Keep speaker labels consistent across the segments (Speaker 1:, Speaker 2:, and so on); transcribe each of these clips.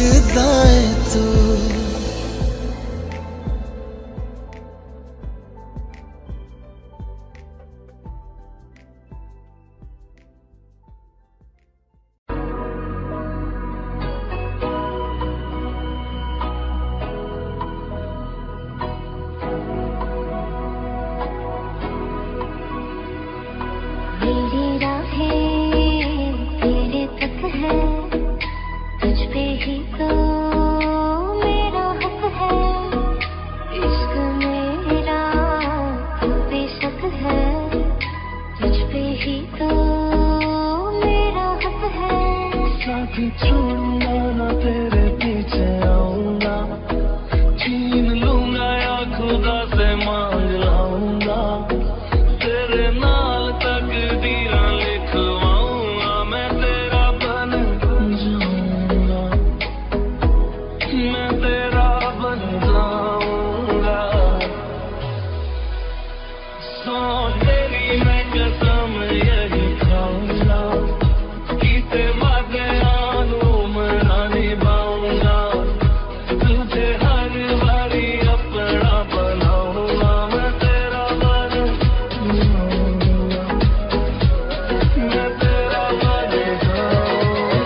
Speaker 1: जचदा है तू।
Speaker 2: मेरी राहें तेरे तक है, तुझ पे ही तो मेरा हक है। इश्क मेरा तू बेशक है, तुझ पे ही तो मेरा हक है।
Speaker 3: साथ छोड़ूंगा ना तेरे पीछे आऊंगा, छीन लूंगा या खुदा से मांग लाऊंगा, तेरे नाल तकदीरां लिखवाऊंगा, मैं तेरा बन जाऊंगा, मैं तेरा बन जाऊंगा। सो तेरी मैं कसम यही खाऊंगा, कीते वादे मना निभाऊंगा, तुझे हर बारी अपना बनाऊंगा, मैं तेरा बन जाऊंगा, मैं तेरा बन जाऊंगा।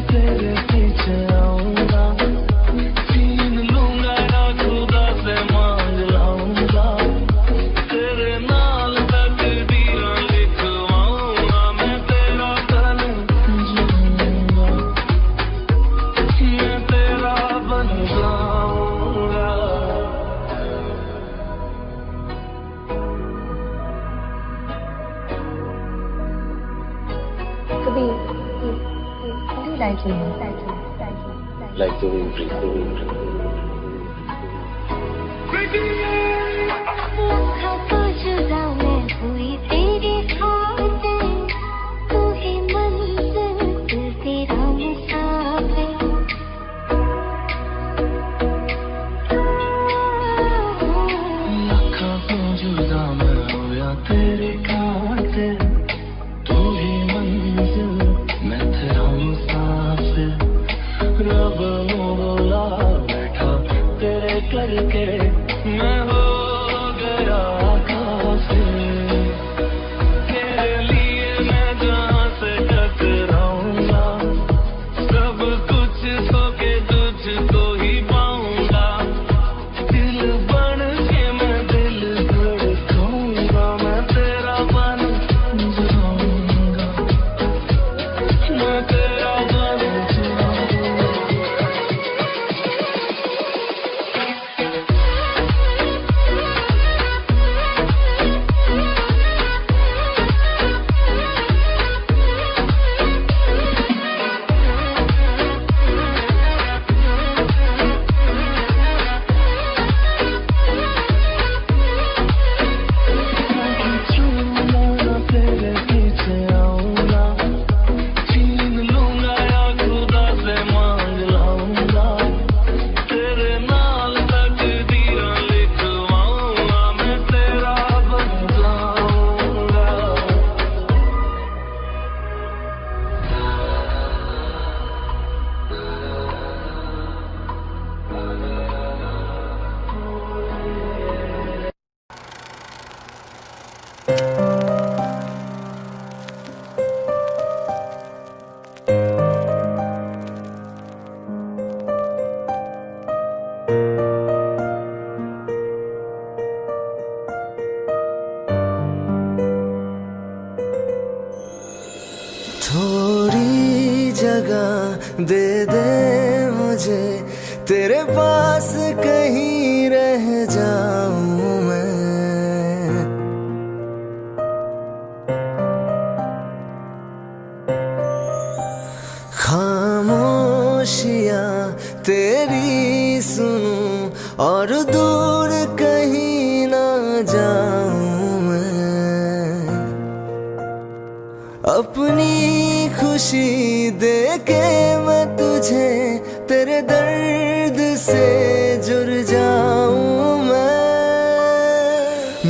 Speaker 3: तेरे पीछे आऊंगा, छीन लूंगा या खुदा से मांग लाऊंगा, तेरे नाल तकदीरां लिखवाऊंगा, मैं तेरा बन जाऊंगा, मैं तेरा बन जाऊंगा।
Speaker 2: कभी like you
Speaker 4: like to read.
Speaker 2: लखा तो जुदा मैं हुई तेरी खातिर, तू ही मंजिल दिल तेरा मुसाफिर।
Speaker 3: लखा तो जुदा मैं होया तेरे खातिर, तू ही मंजिल मैं तेरा मुसाफिर। रब नू बोला बैठा तेरे करके, मैं हो गया काफिर। तेरे लिए मैं जहाँ से टकराऊंगा, सब कुछ खो के तुझको ही पाऊंगा, दिल बन के मैं दिल धड़काऊंगा, मैं तेरा बन जाऊंगा, मैं तेरा बन जाऊंगा। तेरे पीछे आऊंगा, छीन लूंगा या खुदा से मांग लाऊंगा, तेरे नाल तकदीरां लिखवाऊंगा, मैं तेरा बन जाऊंगा।
Speaker 1: थोड़ी जगह दे दे मुझे, तेरे पास कहीं रह जाऊं मैं। खामोशियाँ तेरी सुनूं और दूर कहीं ना जाऊं अपनी खुशी दे के मैं तुझे तेरे दर्द से जुड़ जाऊं मैं।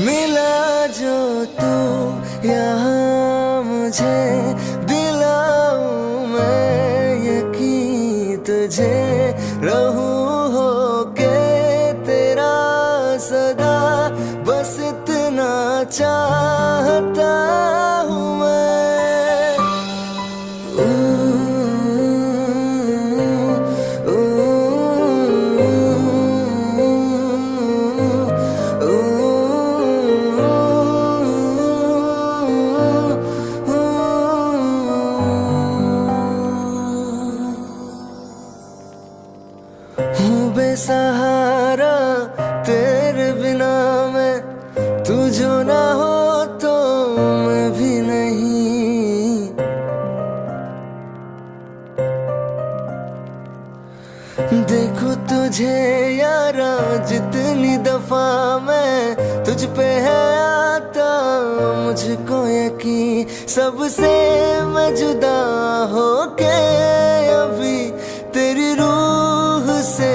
Speaker 1: मिला जो तू यहाँ मुझे दिलाऊं मैं यकीन तुझे रहूं हो के तेरा सदा बस इतना चाहता हूँ मैं। हूँ बेसहारा तेरे बिना मैं, तू जो ना हो तो मैं भी नहीं। देखो तुझे यारा जितनी दफा मैं तुझ पे है आता मुझको यकीन, सबसे मैं जुदा हो के अभी तेरी रूह से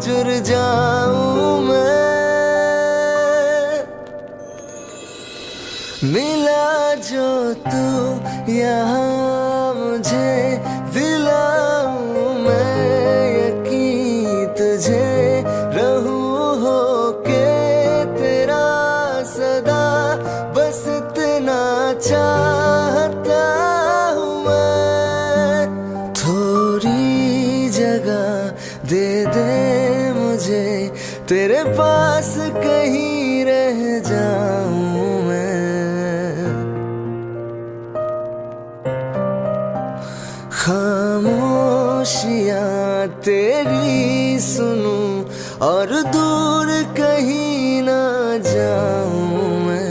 Speaker 1: जुड़ जाऊं मैं। मिला जो तू यहाँ मुझे दिलाऊं मैं यकीन तुझे रहूं हो के तेरा सदा बस इतना चाहता हूँ मैं। थोड़ी जगह दे दे मुझे तेरे पास कहीं रह जाऊं मैं। खामोशियाँ तेरी सुनूं और दूर कहीं ना जाऊं मैं।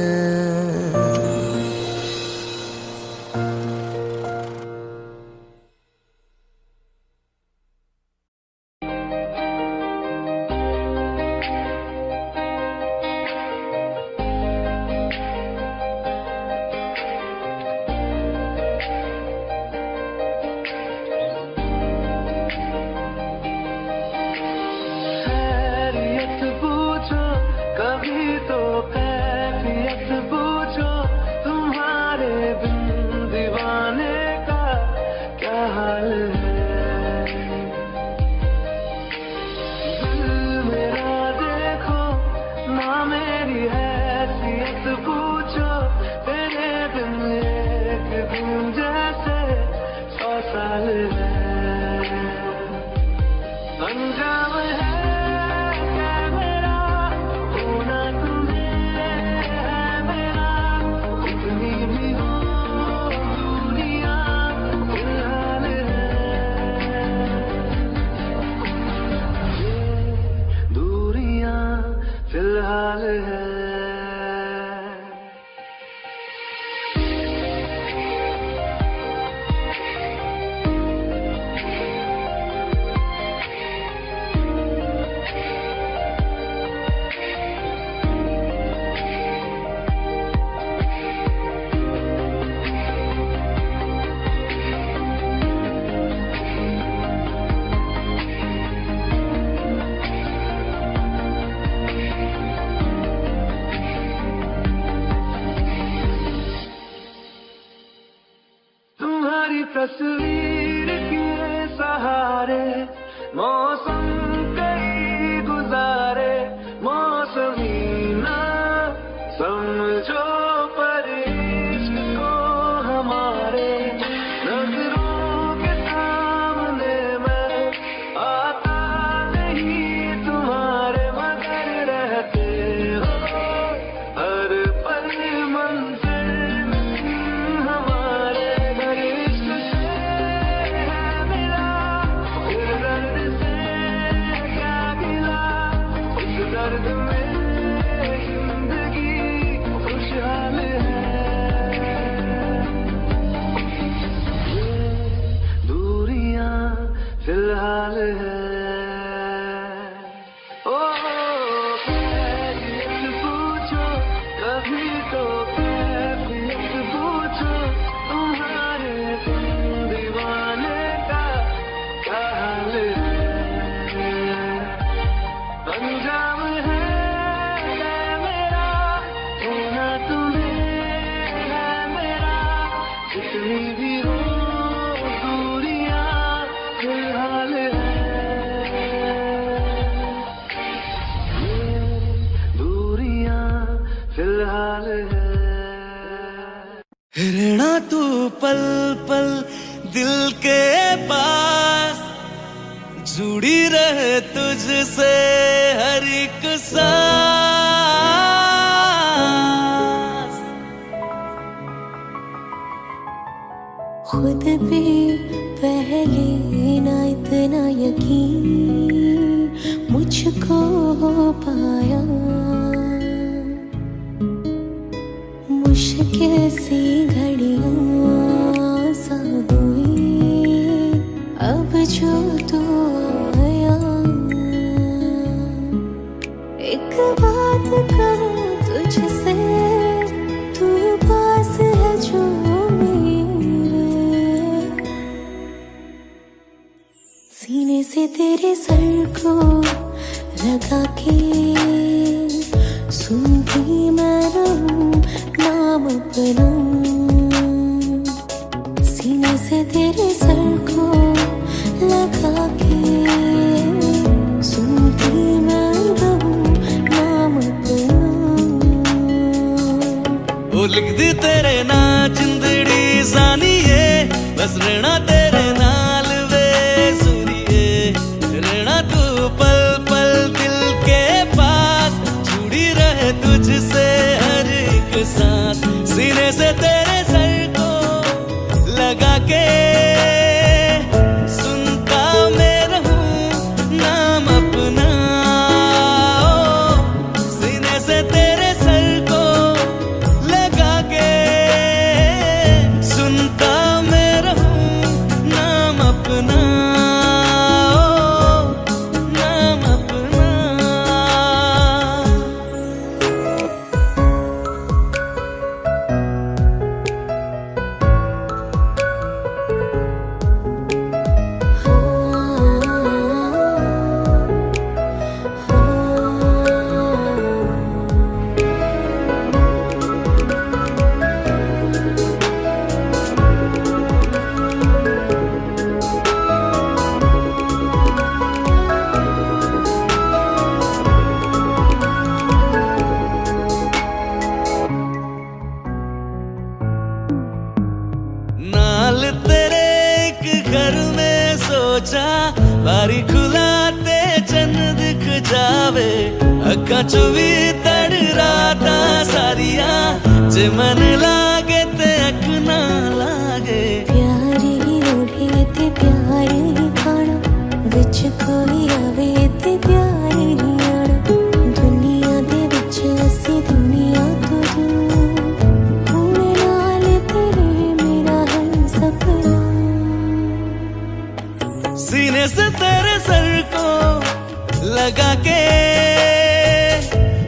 Speaker 3: खैरियत पूछो कभी तो कैफियत पूछो, तुम्हारे बिन दीवाने का क्या हाल है। दिल मेरा देखो ना मेरी हैसियत पूछो, तेरे बिन एक दिन जैसे 100 साल है। अंजाम है क्या मेरा होना तुम्हें है मेरा, कितनी भी हो दुनिया फिलहाल है। ये दूरियां फिलहाल है। तुम्हारी तस्वीर के सहारे मौसम कई गुजारे, मौसमी ना समझो पर इश्क को हमारे, नजरों के सामने मैं आता नहीं तुम्हारे, मगर रहते हो हर पल मंजिल हमारे। घर इश्क से है मिला फिर दर्द से क्या गिला, उस दर्द में जिंदगी खुशहाल है। ये दूरियां फिलहाल है। ओ कैफियत पूछो कभी तो कैफियत पूछो, तुम्हारे रहना तू पल पल दिल के पास, जुड़ी रहे तुझसे हर एक सांस।
Speaker 2: खुद पे पहले ना इतना यकीन मुझको हो पाया, मुश्किल सी घड़ियां सा हुई अब जो तू आया। एक बात कहूँ तुझसे, तू पास है जो मेरे, सीने से तेरे सर को लगा के सुनती मैं रहूं नाम अपना। सीने से तेरे सर को लगा के सुनती मैं रहूं नाम अपना।
Speaker 3: वो लिख दी तेरे ना जिंदड़ी जानिए, बस रहना तेरे नाल वे सुनिए। रहना तू पल पल दिल के पास, जुड़ी रहे तुझसे हर एक सांस। सीने से तेरे सर को लगा के सुनता मैं रहूं नाम अपना। सीने से तेरे सर को लगा के सुनता मैं रहूं नाम अपना, नाम अपना। नाल तेरे एक घर में सोचा, बारी खुलाते चन्न दिख जावे। अक्खा चो भी तड़ राता सारिया, जे मन लागे ते अख ना लागे।
Speaker 2: प्यार ही ओढ़े ते प्यार ही खाना, विच कोई आवे ते प्यार ही आना। दुनिया दे विच असी दुनिया तो दूर, होने नाल तेरे मेरा हर सपना।
Speaker 3: सीने से तेरे सर को लगा के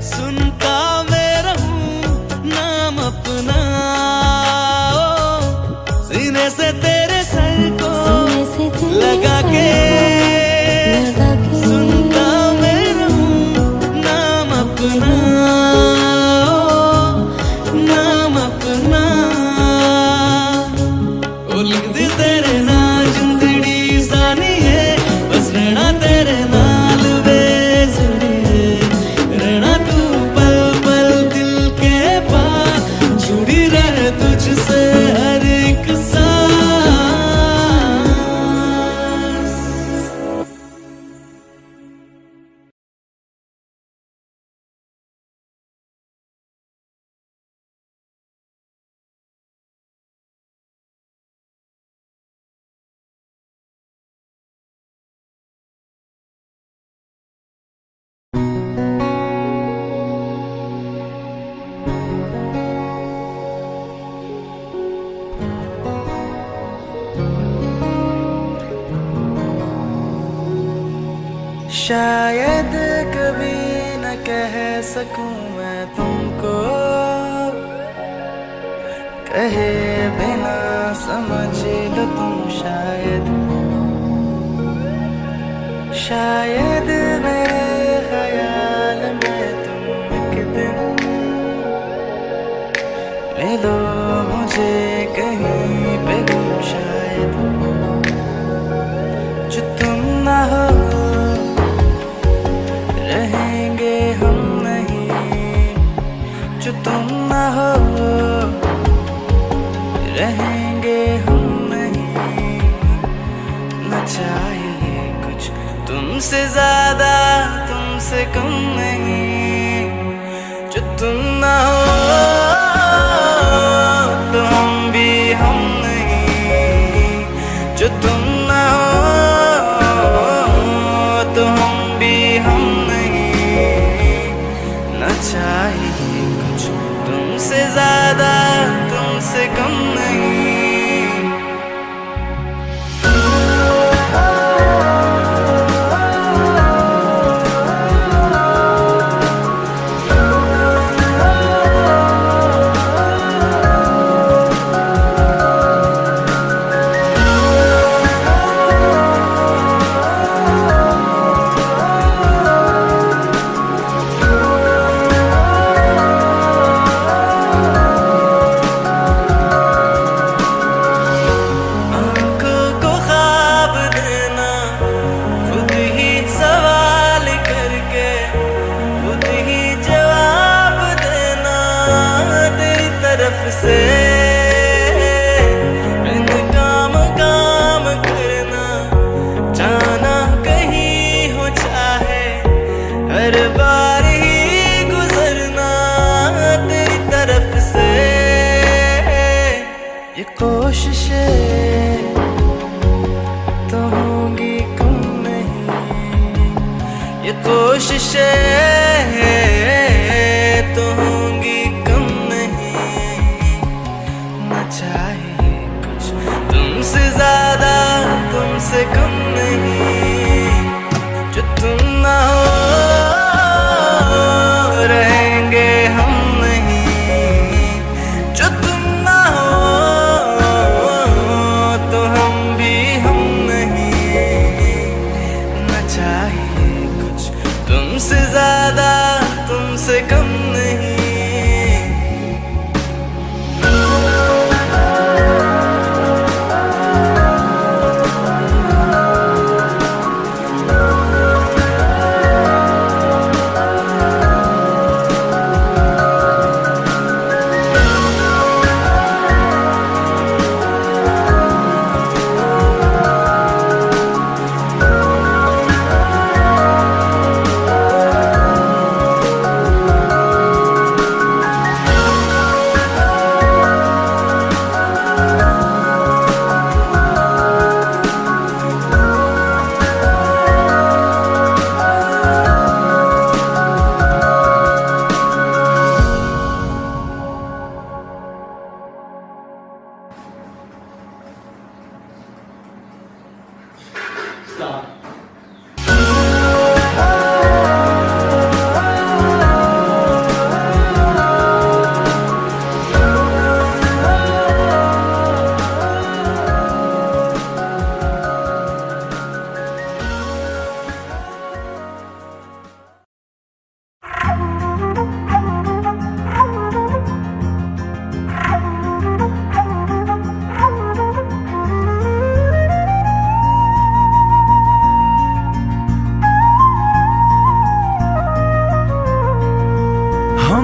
Speaker 3: सुनता मैं रहूं नाम अपना। सीने से तेरे सर को
Speaker 2: सीने से तेरे
Speaker 3: लगा
Speaker 2: सर
Speaker 3: के
Speaker 2: को लगा के
Speaker 3: सुनता मैं रहूं नाम अपना, नाम अपना। ओ लिख दी तेरे ना जिंदड़ी जानिए, बस रहना तेरे नाल वे जुड़िए। रहना तू पल पल दिल के पास, जुड़ी रहे तुझसे हर एक सांस।
Speaker 1: शायद कभी न कह सकूं मैं तुमको, कहे बिना समझ लो तुम शायद। शायद मेरे ख्याल में तुम एक दिन ले लो मुझे कहीं पे गुम। शायद जो तुम ना हो रहेंगे हम नहीं, जो तुम ना हो तुमसे कम नहीं। जो तुम ना हो तो हम भी हम नहीं। जो तुम ना हो तो हम भी हम नहीं। न चाहिए कुछ तुमसे ज्यादा तुमसे कम नहीं। से बिन काम काम करना, जाना कहीं हो चाहे, हर बार ही गुजरना तेरी तरफ से। ये कोशिशें तो होंगी कम नहीं। ये कोशिशें तो होंगी कम नहीं। न चाहिए कुछ तुमसे ज्यादा तुमसे कम नहीं। जो तुम ना हो रहेंगे हम नहीं। जो तुम ना हो तो हम भी हम नहीं। न चाहिए कुछ तुमसे ज्यादा तुमसे कम नहीं।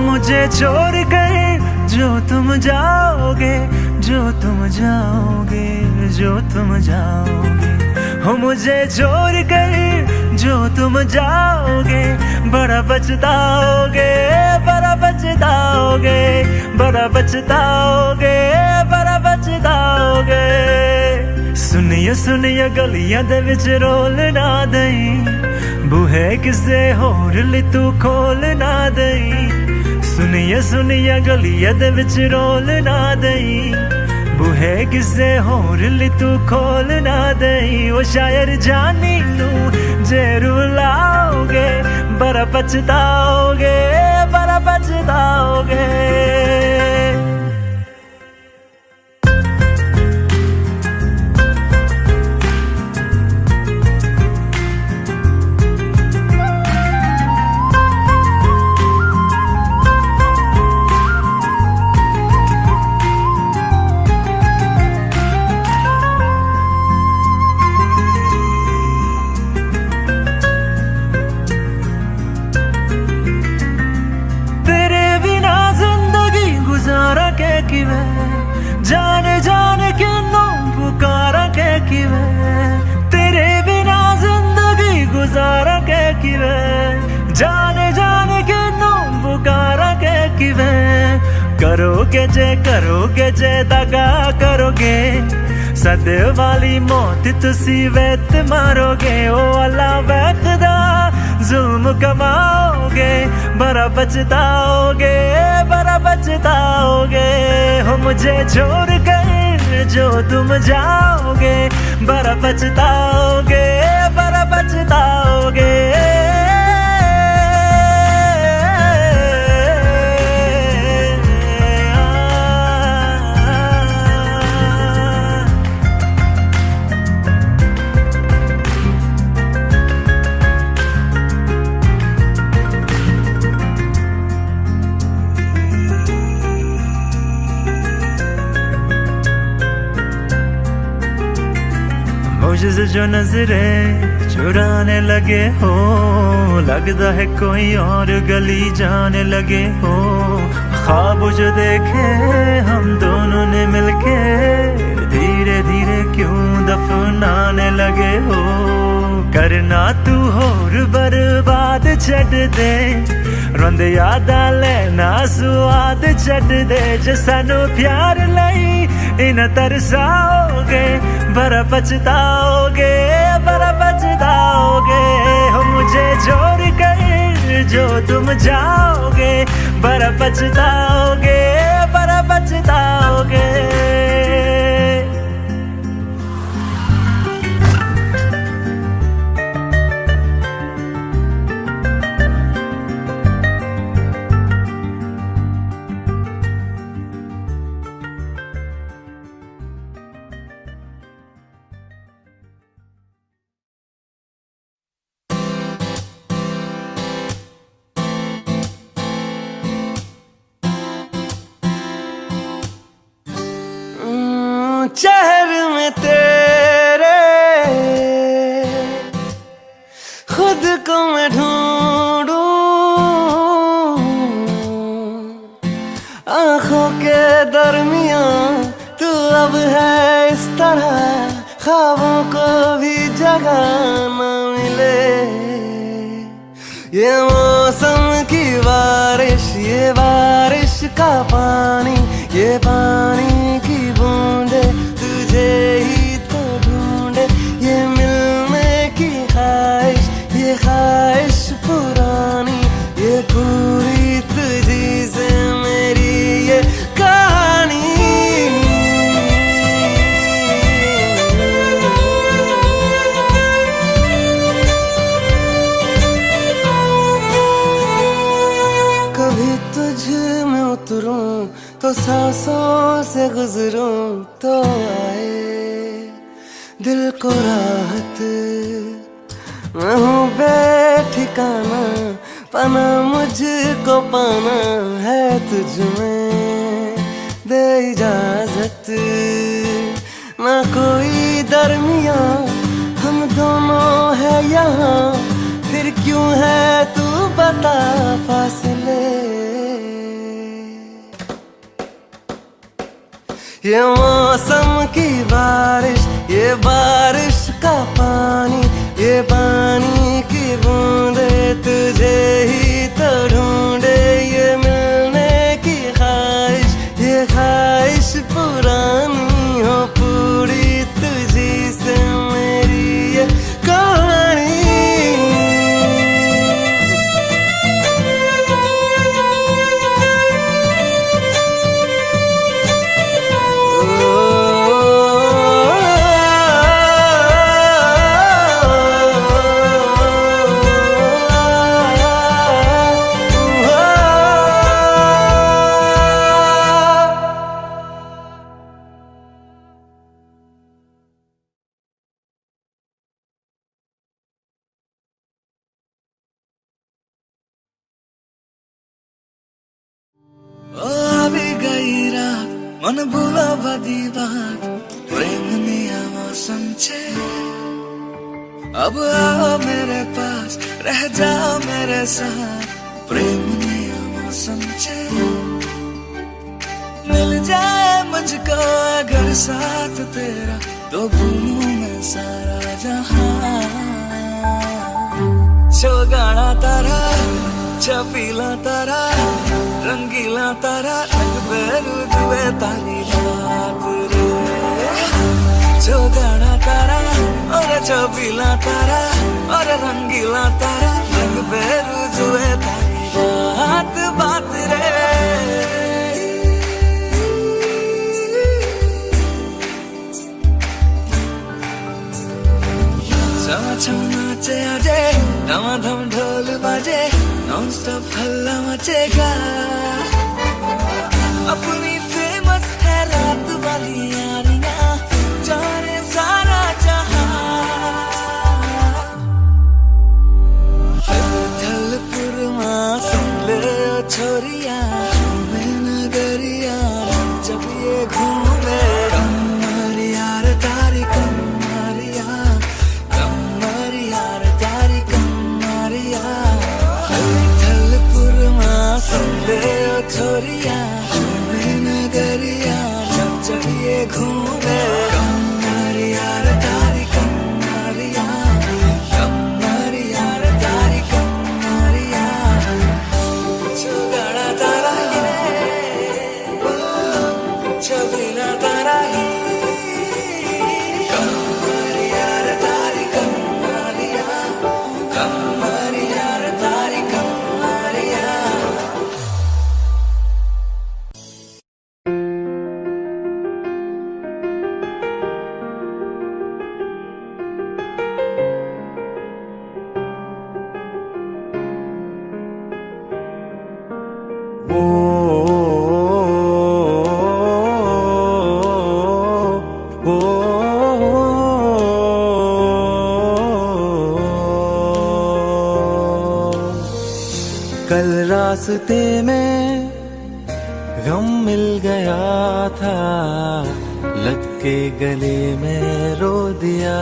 Speaker 1: मुझे छोड़ कर जो तुम जाओगे, जो तुम जाओगे, जो तुम जाओगे। हो मुझे छोड़ कर जो तुम जाओगे, बड़ा पछताओगे, बड़ा पछताओगे, बड़ा पछताओगे, बड़ा पछताओगे। सुनिए सुनिए गलियां दे विच रोल ना दई, बूहे किसे होर ली तू खोल ना दई। सुनिए सुनिए गलियां दे विच रोल ना दई, बूहे किसे होर ली तू खोल ना दई। ओ शायर जानी नू जे रुलाओगे, बड़ा पछताओगे, बड़ा पछताओगे। जान जान के नो पुकारा के किवे, तेरे बिना जिंदगी गुजारा के किवे। जाने जाने किन्नू पुकारा के किवें करोगे जे दगा करोगे सदे वाली मौत तुसी वेत मारोगे ओ अल्लाह वैखदा जुल्म कमाओगे बड़ा पछताओगे हो मुझे छोड़ कर जो तुम जाओगे बड़ा पछताओगे मुझसे जो नजरे चुराने लगे हो लगता है कोई और गली जाने लगे हो ख्वाब जो देखे हम दोनों ने मिलके धीरे धीरे क्यों दफनाने लगे हो करना तू होर बर्बाद छड़ दे रोंद यादा लेना स्वाद छड़ दे जे सानू प्यार लई इन तरसाओगे बड़ा पछताओगे हो मुझे छोड़ कर जो तुम जाओगे बड़ा पछताओगे
Speaker 3: चेहरे में तेरे खुद को मैं ढूंढूं आंखों के दरमियान तू अब है इस तरह ख्वाबों को भी जगह न मिले ये मौसम की बारिश ये बारिश का पानी ये पानी की बूंदे तुझे ही तो ढूंढे ये मिलने की ख्वाहिश ये ख्वाहिश पुरानी ये पूरी तुझी से मेरी ये कहानी कभी तुझ में उतरूं तो सांसों से गुजरूं तो आए दिल को राहत मैं हूँ बेठिकाना पाना मुझको पाना है तुझ में दे इजाजत ना कोई दरमिया हम दोनों है यहाँ फिर क्यों है तू बता फासले ये मौसम की बारिश ये बारिश का पानी ये पानी की बूंदे तुझे ही तो ढूंढे ये मिलने की ख्वाहिश ये ख्वाहिश पुरानी हो पूरी तुझी से मेरी ये कहानी मन भूला बदी बात प्रेम निया मौसम छे अब आओ मेरे पास रह जाओ मेरे साथ प्रेम निया मौसम छे मिल जाए मुझको अगर साथ तेरा तो भूलूं मैं सारा जहां छो गाना तारा
Speaker 1: छपीला तारा रंगीला तारा रंग बेरू जुए तारी रात रे जो गाना तारा और छपीला तारा और रंगीला तारा रंग बेरू जुए तारी रात बात रे छम नाचे आजे धमाधम ढोल बाजे नॉन स्टॉप हल्ला मचेगा अपनी फेमस है रात वाली यारियां जाने सारा जहां थलपुरमा सुन ले ओ छोरिया घूमे नगरिया जब ये घूमे कमरिया रे तारी कमरिया छोरिया घूमे नगरिया जब जब ये घूमे कमरिया रे तारी कमरिया कमरिया रे तारी कमरिया छुगाड़ा तारा ये छबीला तारा ही कमरिया रे तारी कमरिया कमरिया रे तारी कमरिया
Speaker 3: कल रास्ते में गम मिल गया था लग के गले में रो दिया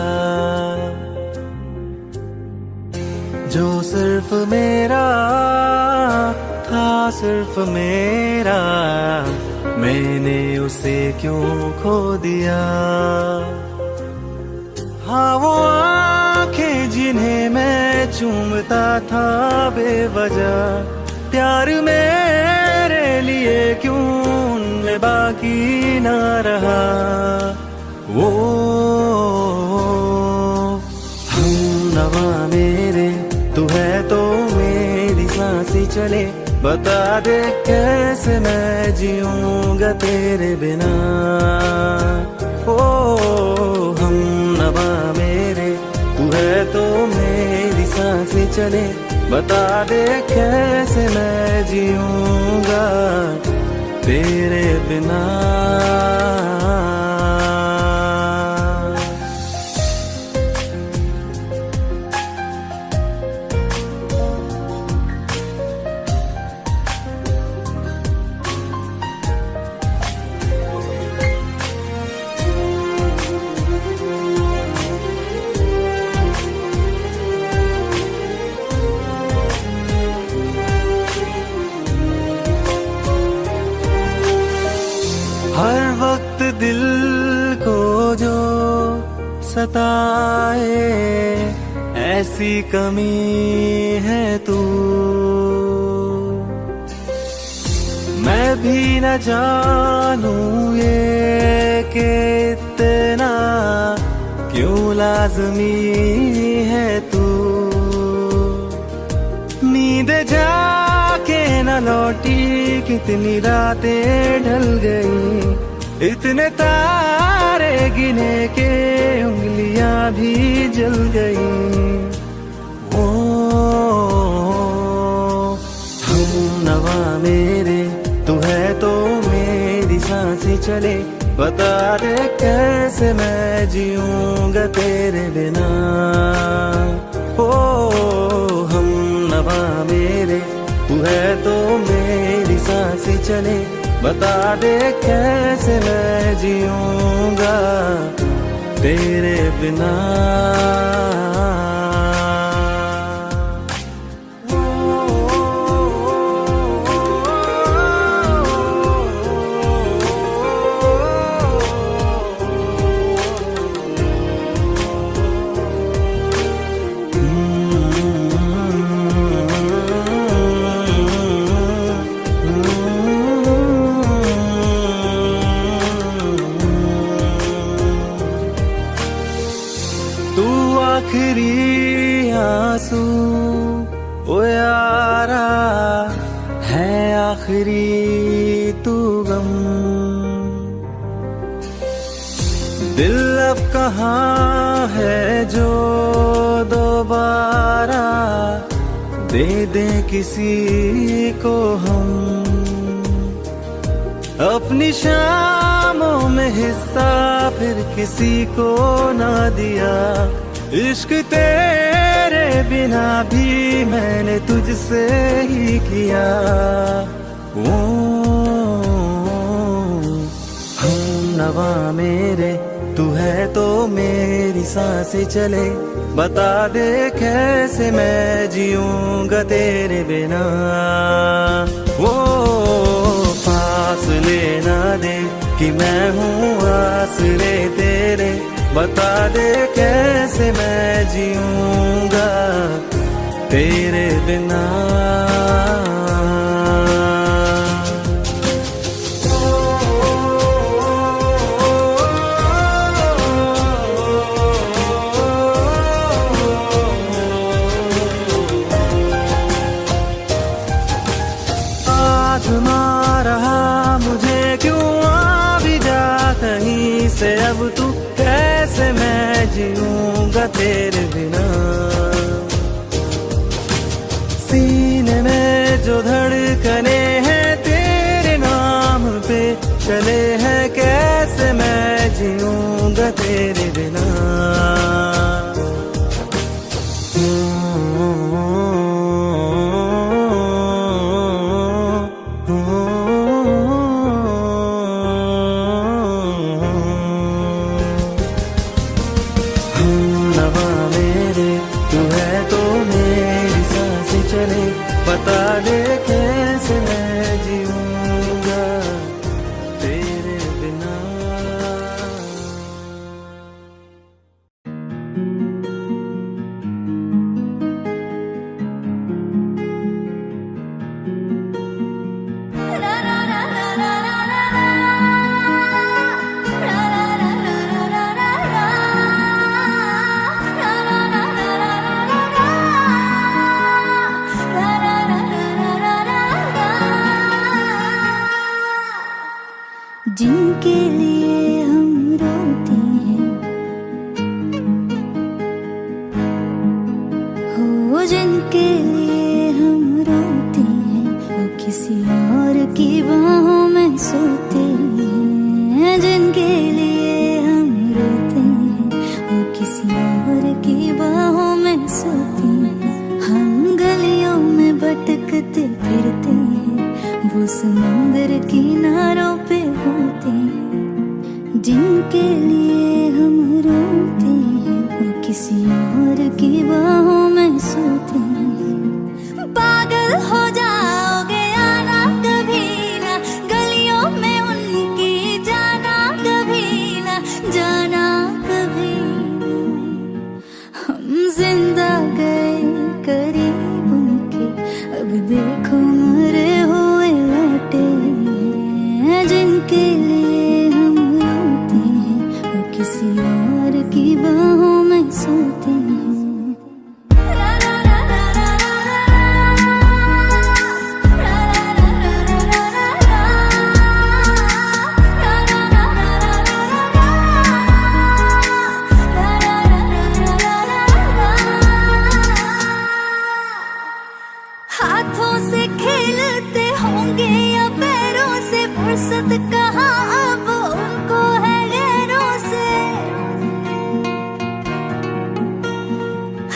Speaker 3: जो सिर्फ मेरा था सिर्फ मेरा मैंने उसे क्यों खो दिया हाँ वो आंखें जिन्हें मैं चूमता था बेवजह प्यार मेरे लिए क्यों उनमें बाकी ना रहा वो हम नवा मेरे तू है तो मेरी सांसें चले बता दे कैसे मैं जीऊंगा तेरे बिना ओ हम नवा मेरे तू है तो मेरी सांसें चले बता दे कैसे मैं जीऊंगा तेरे बिना हर वक्त दिल को जो सताए ऐसी कमी है तू मैं भी न जानूं ये कि इतना क्यों लाज़मी है तू नींद जाके न लौटी कितनी रातें ढल गई इतने तारे गिने के उंगलियां भी जल गई ओ हम नवा मेरे तू है तो मेरी सांसें चले बता दे कैसे मैं जीऊंगा तेरे बिना ओ हम नवा मेरे तू है तो मेरी सांसें चले बता दे कैसे मैं जीऊंगा तेरे बिना
Speaker 1: दोबारा है आखिरी तू गम। दिल अब कहाँ है जो दोबारा दे दे किसी को हम। अपनी शामों में हिस्सा फिर किसी को ना दिया। इश्क तेरे बिना भी मैंने तुझसे ही किया। ओ हम नवा मेरे तू है तो मेरी सांसें चले। बता दे कैसे मैं जीऊंगा तेरे बिना। वो फासले ना दे कि मैं हूँ आसरे तेरे। बता दे कैसे मैं जीऊंगा तेरे बिना। आजमा रहा मुझे क्यों आ भी जा कहीं से अब तू। कैसे मैं जीऊंगा तेरे बिना। सीने में जो धड़कने हैं तेरे नाम पे चले हैं। कैसे मैं जीऊंगा तेरे बिना। बता दे कैसे मैं जीऊंगा तेरे बिना।
Speaker 2: जिनके लिए हम रोते हैं हो, जिनके लिए हम रोते हैं वो किसी और की बाहों में सोते हैं। जिनके लिए हम रोते हैं वो किसी और की बाहों में सोते हैं। हम गलियों में भटकते फिरते हैं वो समंदर किनारों पे होते हैं। जिनके लिए हम रोते हैं वो किसी और की बाहों में सोते हैं। पागल हो जाओगे आना कभी ना गलियों में उनकी। जाना कभी ना जाना कभी ना। हम जिंदा गए करीब उनके अब देखो मरे हुए लौटे हैं। जिनके लिए हम रोते हैं वो किसी और की बाहों में सोते हैं। हाथों से खेलते होंगे या पैरों से फुर्सत कहाँ अब उनको है गैरों से।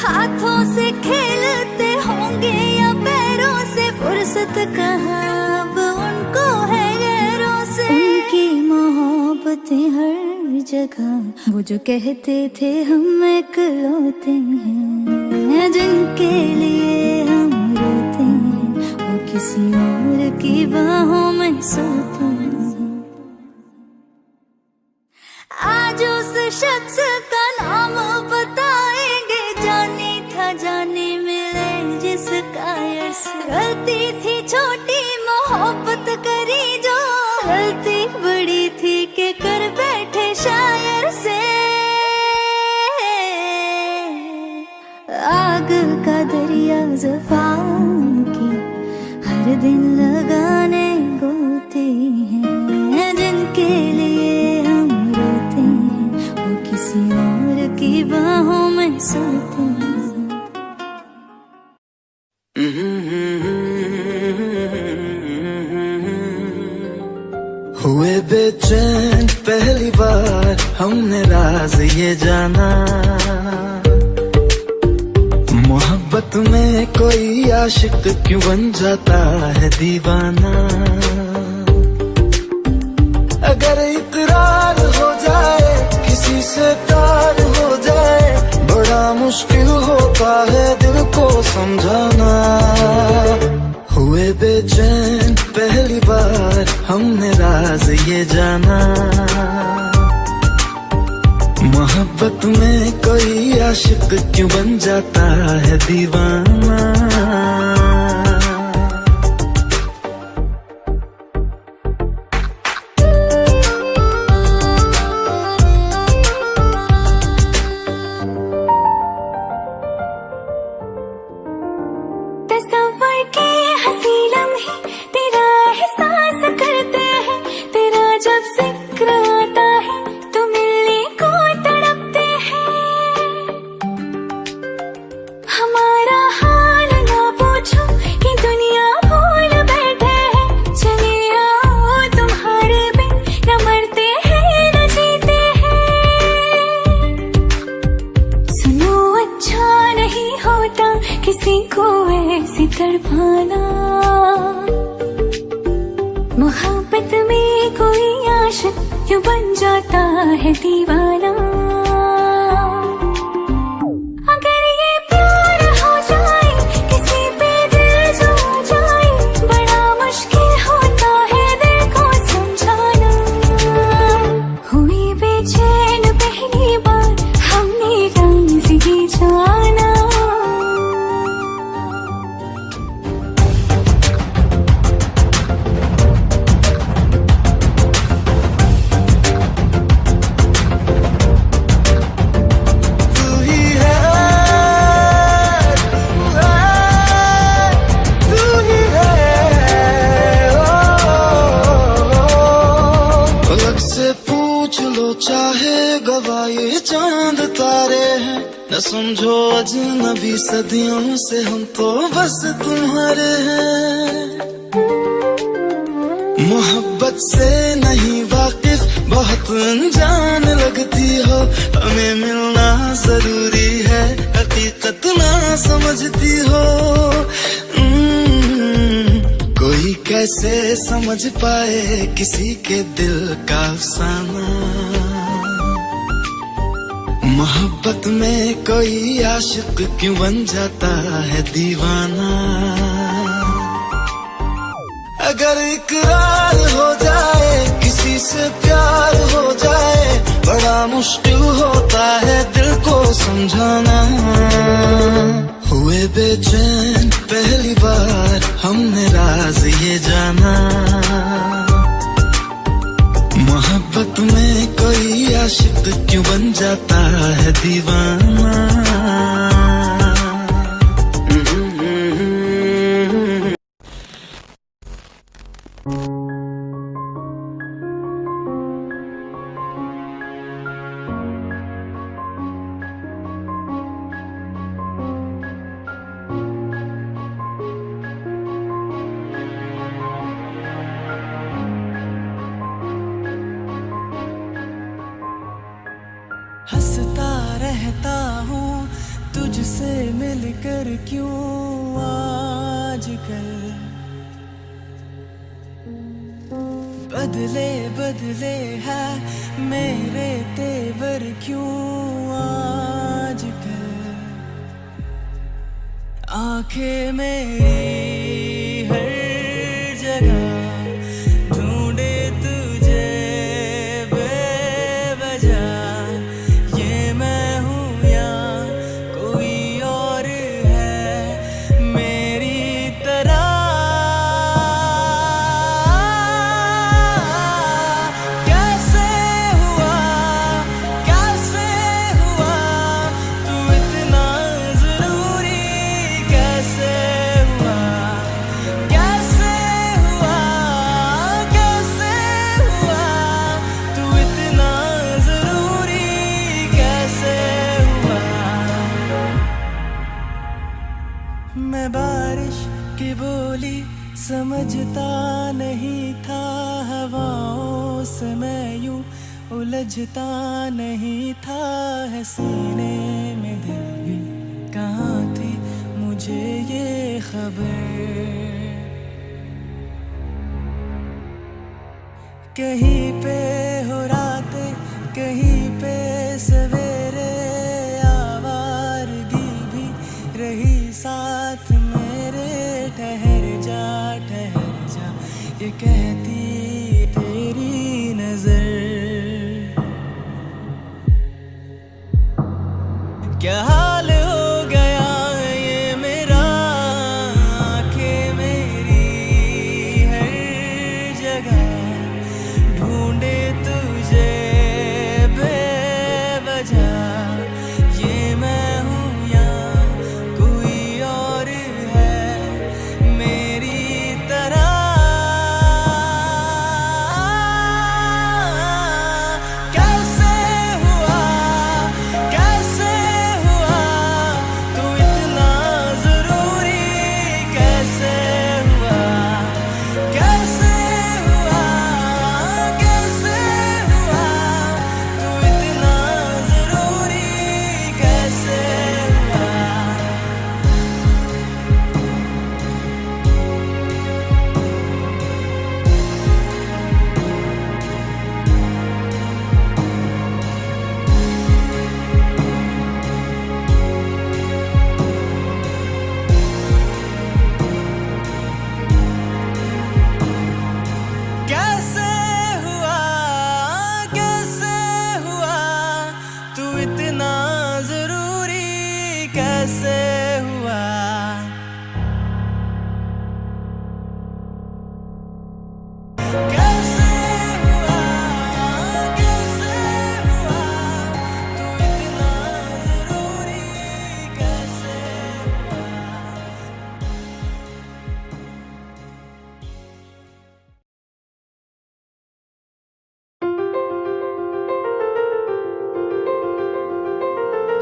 Speaker 2: हाथों से खेलते होंगे या पैरों से फुर्सत कहाँ अब उनको है गैरों से। उनकी मोहब्बतें हर जगह वो जो कहते थे हम इकलौते हैं। जिनके लिए हम रोते हैं वो किसी और की बाहों में सोते हैं। आज उस शख्स का नाम बताएंगे जाने था जाने मिले जिसका यश। गलती थी छोटी मोहब्बत करी जो, गलती बड़ी थी के कर बैठे शायर से। आग का दरिया ज़ुबान की
Speaker 1: बेचैन पहली बार हमने राज ये जाना, मोहब्बत में कोई आशिक क्यों बन जाता है दीवाना। अगर इकरार हो जाए किसी से प्यार हो जाए, बड़ा मुश्किल होता है दिल को समझाना। हुए बेचैन पहली बार हमने राज ये जाना, मोहब्बत में कोई आशिक क्यों बन जाता है दीवाना।
Speaker 2: तस्वर के हंसी लम्हे तेरा एहसास करते हैं, तेरा जब जिक्र आता है तो मिलने को तड़पते हैं। हमारा हाल ना पूछो कि दुनिया भूल बैठे हैं, चले आओ तुम्हारे बिन न मरते हैं न जीते हैं। सुनो अच्छा नहीं होता किसी को ऐसी तड़पाना, मोहब्बत में कोई आशिक क्यों बन जाता है दीवाना। अगर ये प्यार हो जाए किसी पे दिल जो जाए, बड़ा मुश्किल होता है दिल को समझाना। हुई बेचैन पहली बार हमने राज ये जाना।
Speaker 1: चाहे गवाए चांद तारे हैं, न समझो अजनबी सदियों से हम तो बस तुम्हारे हैं। मोहब्बत से नहीं वाकिफ बहुत अनजान लगती हो, हमें मिलना जरूरी है हकीकत ना समझती हो। कोई कैसे समझ पाए किसी के दिल का अफसाना, मोहब्बत में कोई आशिक क्यों बन जाता है दीवाना। अगर इकरार हो जाए किसी से प्यार हो जाए, बड़ा मुश्किल होता है दिल को समझाना। हुए बेचैन पहली बार हमने राज ये जाना, मोहब्बत में कोई आशिक क्यों बन जाता है दीवाना।
Speaker 3: हंसता रहता हूँ तुझसे मिलकर क्यों आजकल, बदले बदले है मेरे तेवर क्यों आजकल। आंखें मेरी हर जगह ढूंढे तुझे बेवजह, ये मैं हूँ या कोई और है मेरी तरह। कैसे हुआ तू इतना जरूरी, कैसे हुआ भी समझता नहीं था, हवाओं से मैं यूं उलझता नहीं था, है सीने में दिल भी कहाँ थी मुझे ये खबर। कहीं पे हो रातें, कहीं पे सवेरे, आवारगी भी रही साथ मेरे। ठहर जा ये कहती तेरी नजर। क्या हाल हो गया ये मेरा, आंखें मेरी हर जगह ढूंढे तुझे बेवजह। ये मैं हूँ या कोई और है मेरी तरह। कैसे हुआ तू इतना जरूरी, कैसे हुआ तू इतना जरूरी, कैसे हुआ। कैसे हुआ तू इतना जरूरी, कैसे हुआ। कैसे हुआ तू इतना जरूरी, कैसे हुआ।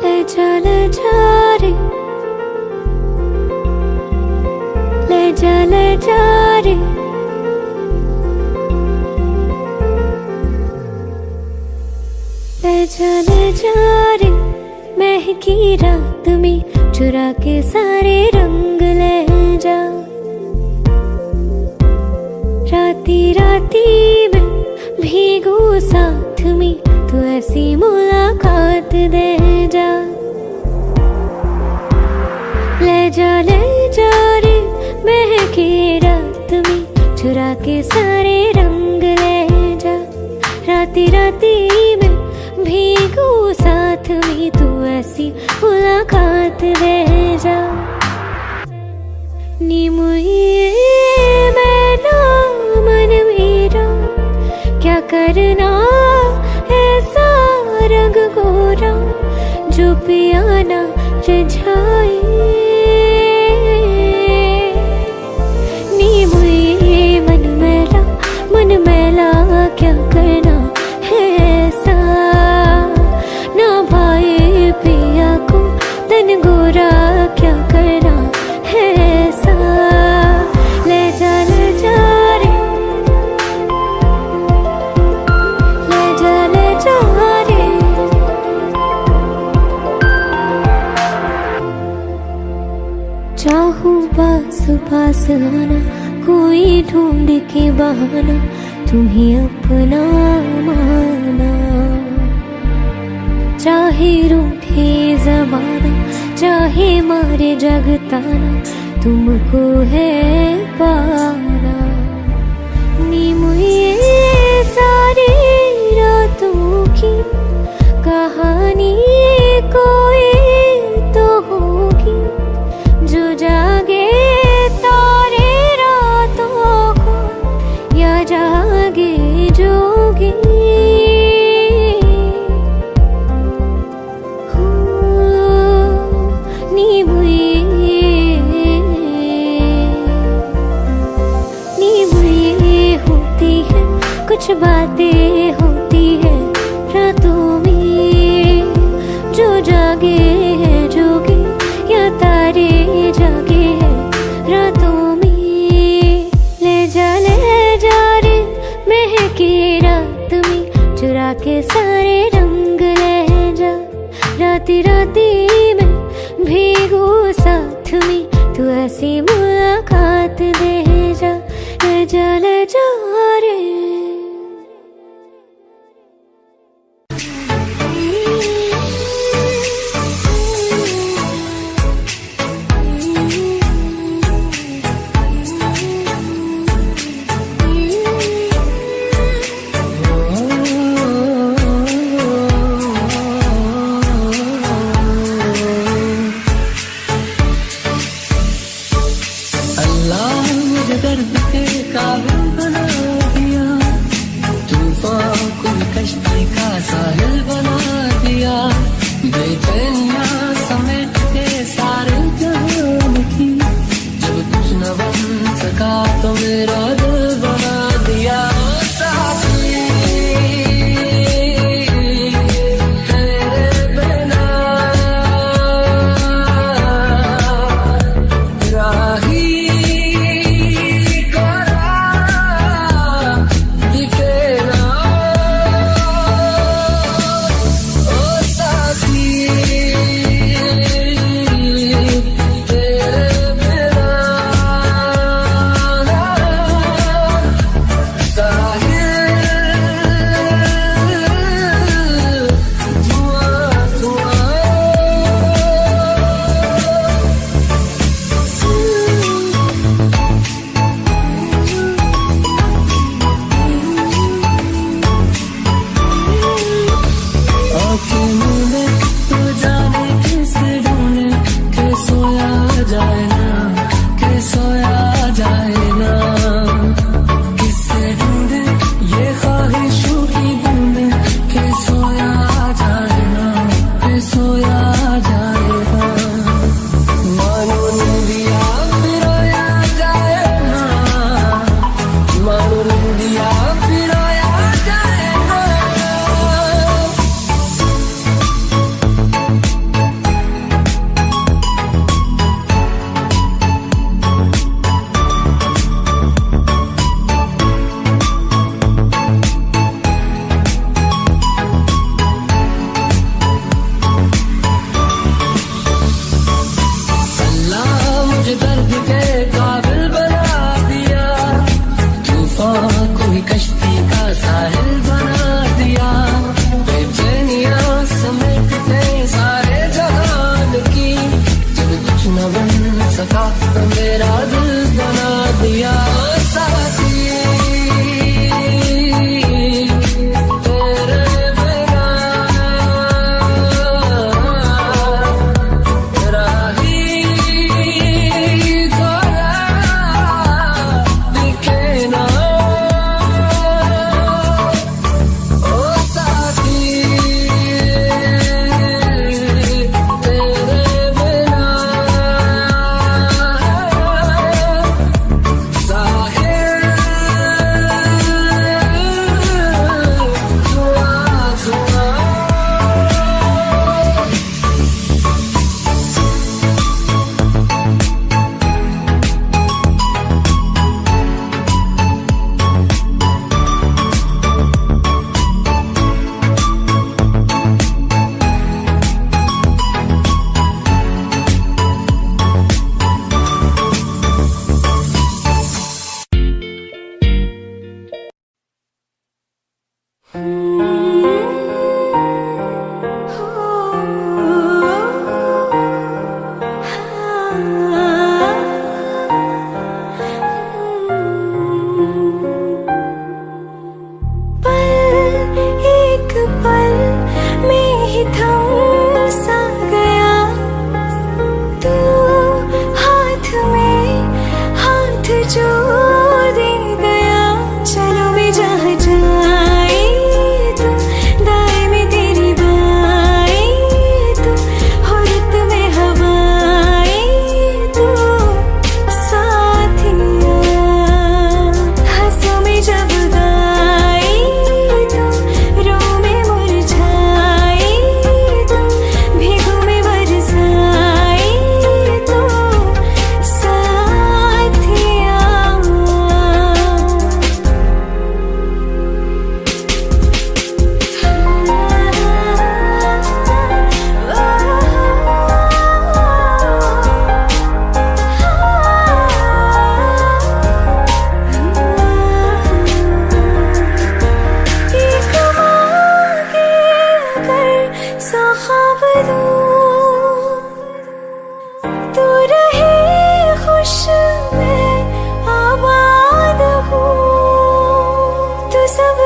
Speaker 2: ले जा रे, ले जा रे, ले जा रे। महकी रात में चुरा के सारे रंग ले जा। राती राती में भीगू साथ में, तू ऐसी मुलाकात दे जा। ले जा रे, महकी रात में चुरा के सारे रंग ले जा। राती राती में भीगू साथ में, तू ऐसी मुलाकात दे जा। नी मुझे मैना मन मेरा, क्या करना ऐसा रंग गोरा, जो पियाना रिझाए। नी मुझे मन मैला क्या करना है ऐसा, ना भाई पिया को तन गोरा क्या करना है ऐसा। ले जा रे, ले जा रे। चाहूं पास आना, कोई ढूंढ के बहाना, तुम्हें अपना माना। चाहे रूठे ज़माना, चाहे मारे जगताना, तुमको है पाना। नी मुझे सारी रातों की कहानी कोई तो होगी, जो जागे तारे रातों को, या जागे जोगी। नी बुई होती है, कुछ बातें होती है रातों में, जो जागे है जोगी, या तारे जागे है रातों में। सी मुलाकात दे जा ले जा रे
Speaker 3: दर्द के काबिल बना दिया, तूफान को कश्ती का साहिल बना दिया, बेचैनिया समेट के सारे जहान की, जब कुछ न बन सका तो मेरा दिल बना दिया। साथी तेरे बिना राही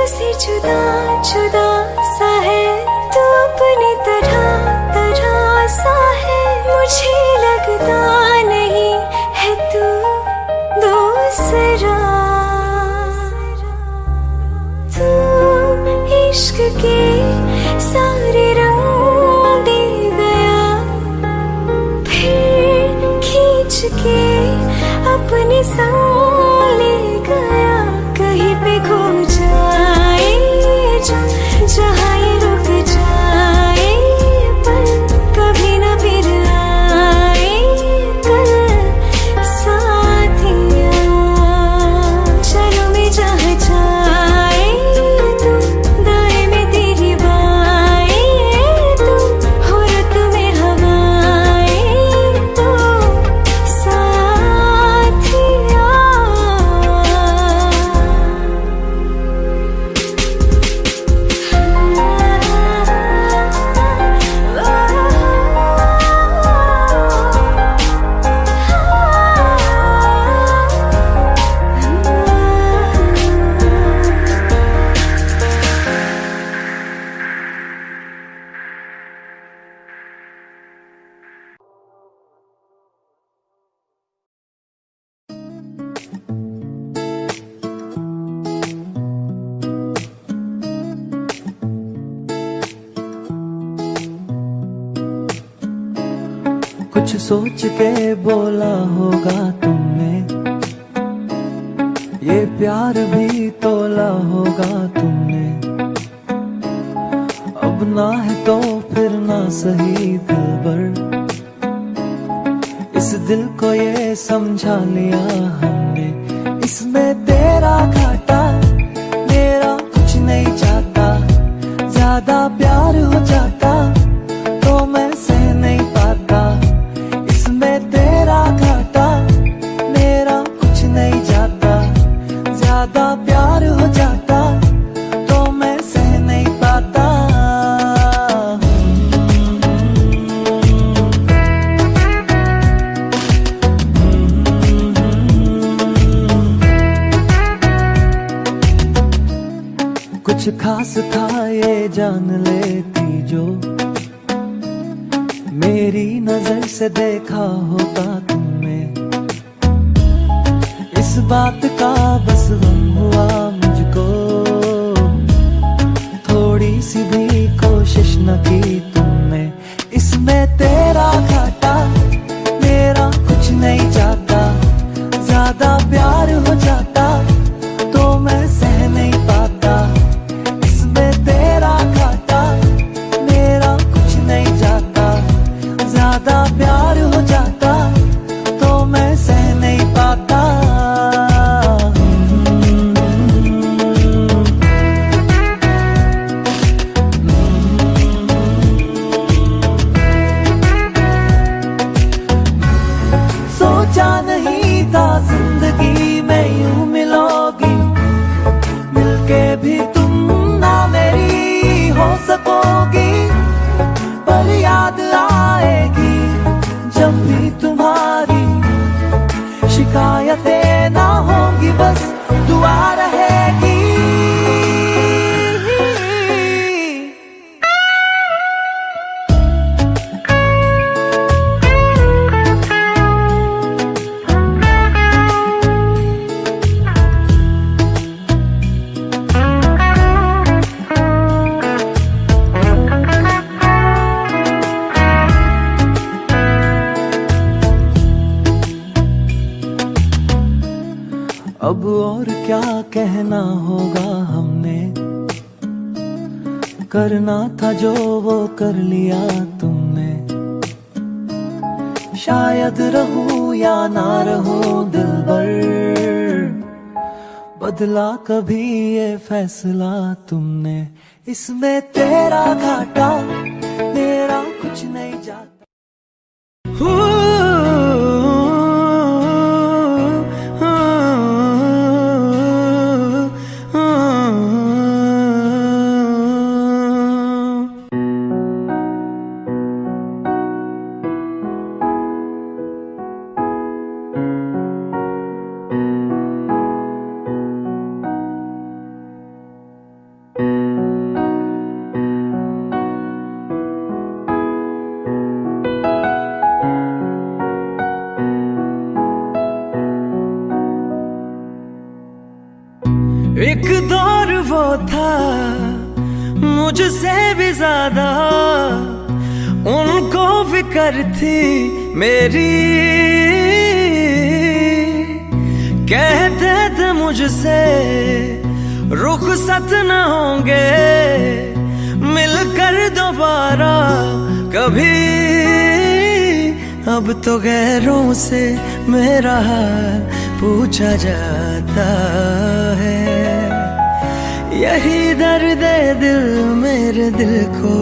Speaker 2: से जुदा जुदा सा है तू अपनी तरह तरह सा है मुझे लगता नहीं है तू दूसरा तू इश्क के सारे रंग दे गया फिर खींच के अपने संग ले गया कहीं पे खो जाए जहाँ ये रुक जाए पर कभी न फिर आए कल साथिया चलो मैं जहाँ जाए तू दाएं में तेरी बाएं तू हो रत में हवाएं तू साथिया
Speaker 3: कुछ सोच के बोला होगा तुमने ये प्यार भी तोला होगा तुमने अब ना है तो फिर ना सही दिलबर इस दिल को ये समझा लिया हमने इसमें तेरा घाटा मेरा कुछ नहीं चाहता ज्यादा प्यार हो जाता तो मैं सह नहीं पाता इसमें तेरा घाटा मेरा कुछ नहीं जाता ज्यादा प्यार हो जाता तो मैं सह नहीं पाता कुछ खास था ये जान लेती जो मेरी नजर से देखा होता तुमने इस बात का बस गम हुआ मुझको थोड़ी सी भी कोशिश न की तुमने इसमें तेरा घाटा मेरा कुछ नहीं जाता ज्यादा प्यार हो जाता तो मैं सह नहीं पाता इसमें तेरा घाटा मेरा कुछ नहीं जाता ज्यादा प्यार हो जाता तो मैं सह नहीं पाता सोचा नहीं था जिंदगी में यूं मिलोगी मिलके भी तुम ना मेरी हो सकोगी पर याद आएगी जब भी तुम्हारी शिकायतें ना होंगी बस दुआ रहेगी अब और क्या कहना होगा हमने करना था जो वो कर लिया तुमने शायद रहूं या ना रहूं दिलबर बदला कभी ये फैसला तुमने इसमें तेरा घाटा मेरा कुछ नहीं जाता
Speaker 1: एक दौर वो था मुझसे भी ज्यादा उनको फिक्र थी मेरी, कहते थे मुझसे रुखसत न होंगे मिलकर दोबारा कभी। अब तो गैरों से मेरा हाल पूछा जाता है, यही दर्द दिल मेरे दिल को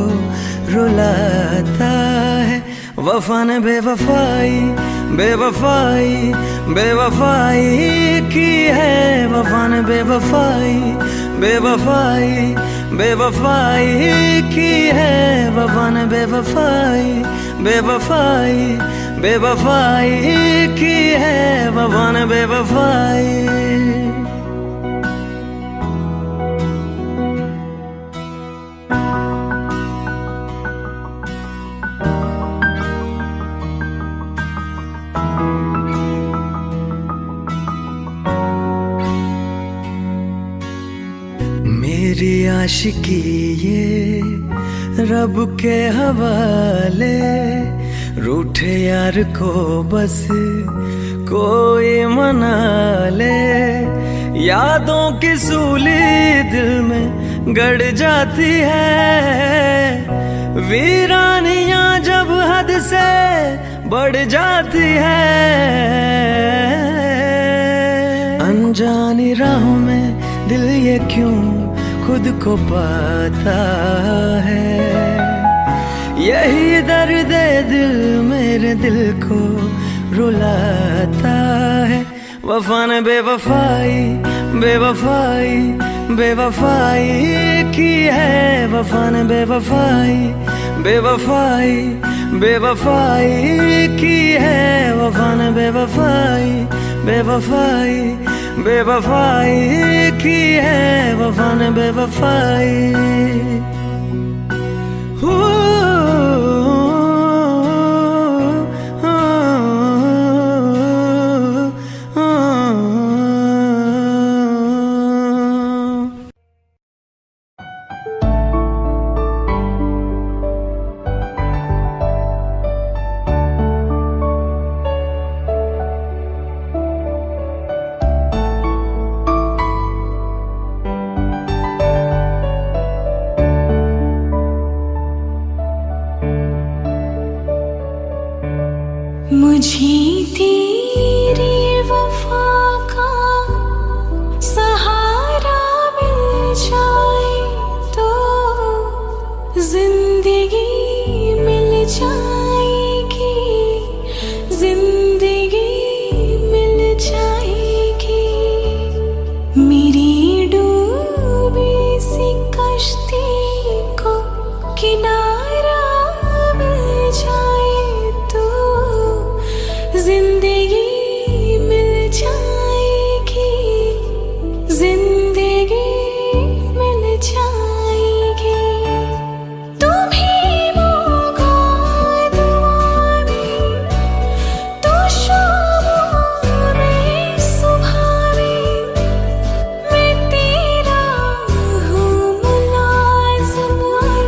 Speaker 1: रुलाता है। वफा ने बेवफाई बेवफाई बेवफाई की है, वफा ने बेवफाई बेवफाई बेवफाई की है, वफा ने बेवफाई बेवफाई बेवफाई की है, वफा ने बेवफाई। मेरी आशिकी ये रब के हवाले, रूठे यार को बस कोई मना ले। यादों की सूली दिल में गड़ जाती है, वीरानियां जब हद से बढ़ जाती है। अनजानी राहों में दिल ये क्यों खुद को पाता है, यही दर्द दिल मेरे दिल को रुलाता है। वफा ने बेवफाई बेवफाई बेवफाई की है, वफा ने बेवफाई बेवफाई बेवफाई की है, वफा ने बेवफाई बेवफाई बेवफाई की है, वफा ने बेवफाई।
Speaker 2: मुझे तेरी वफा का सहारा मिल जाए तो जिंदगी मिल जाएगी, जिंदगी मिल जाएगी। मेरी डूबी सी कश्ती को किनारा मिल जाए तो जिंदगी मिल जाएगी, जिंदगी मिल जाएगी। तुम्हें मौका दुआ में तो शामों में सुबह में मैं तेरा हूँ मुलाज़िम और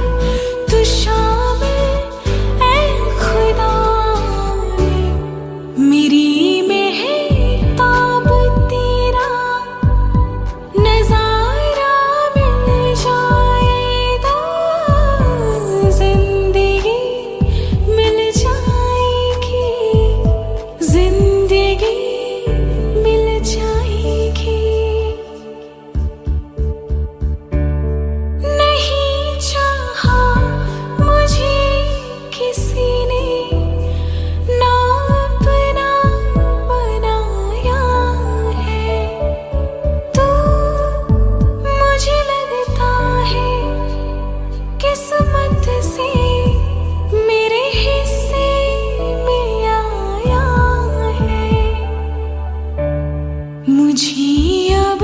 Speaker 2: तू शामिल ऐ खुदा। मेरी मेहताब तेरा नज़ारा मिल जाए तो जिंदगी मिल जाएगी, जिंदगी मिल जाएगी। नहीं चाहा मुझे किसी ने ना अपना बनाया है, तो मुझे लगता है किस्मत से मेरे हिस्से में आया है। मुझे अब